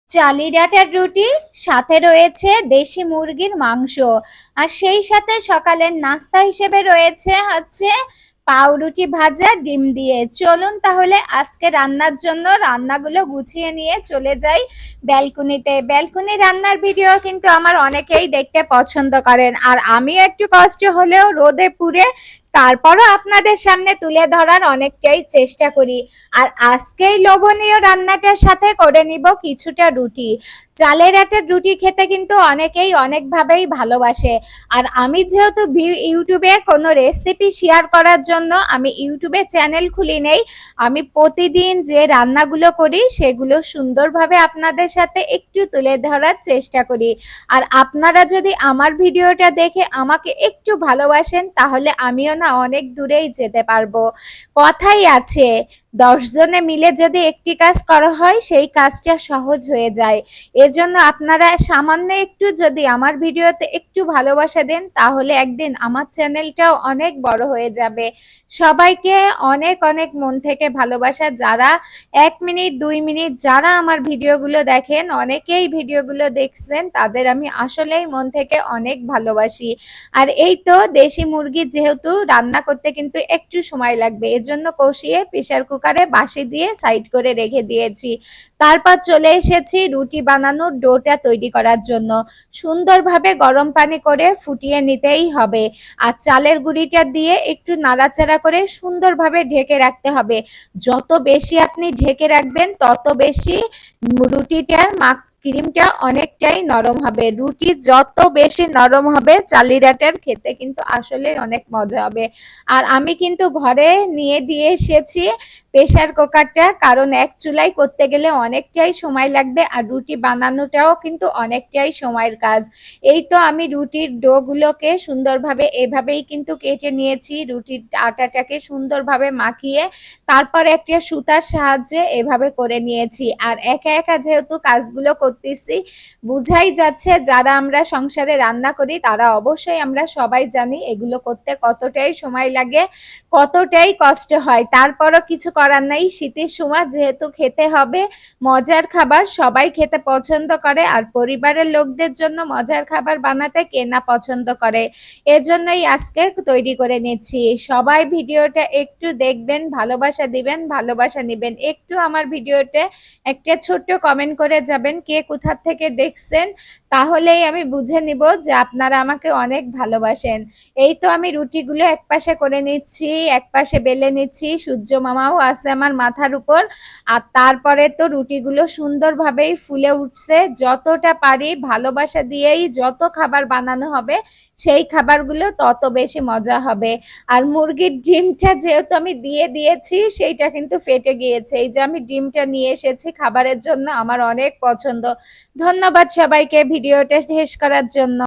চালি ডাঁটার রুটি, সাথে রয়েছে দেশি মুরগির মাংস। আর সেই সাথে সকালের নাস্তা হিসেবে রয়েছে হচ্ছে পাউরুটি ভাজা ডিম দিয়ে। চলুন তাহলে আজকে রান্নার জন্য রান্নাগুলো গুছিয়ে নিয়ে চলে যাই ব্যালকনিতে। ব্যালকনি রান্নার ভিডিও কিন্তু আমার অনেকেই দেখতে পছন্দ করেন, আর আমিও একটু কষ্ট হলেও রোদে পুড়ে তারপরও আপনাদের সামনে তুলে ধরার অনেকটাই চেষ্টা করি। আর আজকেই লোভনীয় রান্নাটার সাথে করে নিব কিছুটা রুটি। চালের একটা রুটি খেতে কিন্তু অনেকেই অনেকভাবেই ভালোবাসে। আর আমি যেহেতু ইউটিউবে কোনো রেসিপি শেয়ার করার জন্য আমি ইউটিউবে চ্যানেল খুলি নেই, আমি প্রতিদিন যে রান্নাগুলো করি সেগুলো সুন্দরভাবে আপনাদের সাথে একটু তুলে ধরার চেষ্টা করি। আর আপনারা যদি আমার ভিডিওটা দেখে আমাকে একটু ভালোবাসেন তাহলে আমিও না অনেক দূরেই যেতে পারবো। কথাই আছে, 10 জনে মিলে যদি একটি কাজ করা হয় সেই কাজটা সহজ হয়ে যায়। এজন্য আপনারা সামান্য একটু যদি আমার ভিডিওতে একটু ভালোবাসা দেন তাহলে একদিন আমার চ্যানেলটাও অনেক বড় হয়ে যাবে। সবাইকে অনেক অনেক মন থেকে ভালোবাসা। যারা 1 মিনিট 2 মিনিট যারা আমার ভিডিওগুলো দেখেন, অনেকেই ভিডিওগুলো দেখছেন, তাদের আমি আসলেই মন থেকে অনেক ভালোবাসি। আর এই তো দেশি মুরগি যেহেতু রান্না করতে কিন্তু একটু সময় লাগবে, এজন্য কষিয়ে প্রেসার কুকারে বাসি দিয়ে সাইড করে রেখে দিয়েছি। তারপর চলে এসেছি রুটি বানানোর ডোটা তৈরি করার জন্য। সুন্দরভাবে গরম পানি করে ফুটিয়ে নিতেই হবে। আর চালের গুঁড়িটা দিয়ে একটু নাড়াচাড়া করে সুন্দরভাবে ঢেকে রাখতে হবে। যত বেশি আপনি ঢেকে রাখবেন তত বেশি রুটিটার ক্রিমটা অনেকটাই নরম হবে। রুটি যত বেশি নরম হবে চালি ডাঁটার খেতে কিন্তু আসলে অনেক মজা হবে। আর আমি কিন্তু ঘরে নিয়ে দিয়ে এসেছি প্রেসার কুকারটা, কারণ এক চুলায় করতে গেলে অনেকটাই সময় লাগবে আর রুটি বানানোটাও কিন্তু অনেকটাই সময়ের কাজ। এই তো আমি রুটির ডোগুলোকে সুন্দরভাবে এভাবেই কিন্তু কেটে নিয়েছি, রুটির আটাটাকে সুন্দরভাবে মাখিয়ে তারপর একটা সুতার সাহায্যে এভাবে করে নিয়েছি। আর একা একা যেহেতু কাজগুলো করতেছি, বুঝাই যাচ্ছে যারা আমরা সংসারে রান্না করি তারা অবশ্যই আমরা সবাই জানি এগুলো করতে কতটাই সময় লাগে, কতটাই কষ্ট হয়। তারপরও কিছু করার নাই, শীতের সময় যেহেতু খেতে হবে মজার খাবার, সবাই খেতে পছন্দ করে। আর পরিবারের লোকদের জন্য মজার খাবার বানাতে কে না পছন্দ করে, এজন্যই আজকে তৈরি করে নিচ্ছি। সবাই ভিডিওটা একটু দেখবেন, ভালোবাসা দিবেন, ভালোবাসা নিবেন। একটু আমার ভিডিওতে একটা ছোট্ট কমেন্ট করে যাবেন কে কোথা থেকে দেখছেন, তাহলেই আমি বুঝে নিব যে আপনারা আমাকে অনেক ভালোবাসেন। এই তো আমি রুটিগুলো একপাশে করে নিচ্ছি, একপাশে বেলে নিচ্ছি। সূর্য মামাও আছে আমার মাথার উপর। আর তারপরে তো রুটিগুলো সুন্দরভাবেই ফুলে উঠছে। যতটা পারি ভালোবাসা দিয়েই যত খাবার বানানো হবে সেই খাবারগুলো তত বেশি মজা হবে। আর মুরগির ডিমটা যেহেতু আমি দিয়ে দিয়েছি সেইটা কিন্তু ফেটে গিয়েছে। এই যে আমি ডিমটা নিয়ে এসেছি খাবারের জন্য, আমার অনেক পছন্দ। ধন্যবাদ সবাইকে ভিডিওটা শেষ করার জন্য।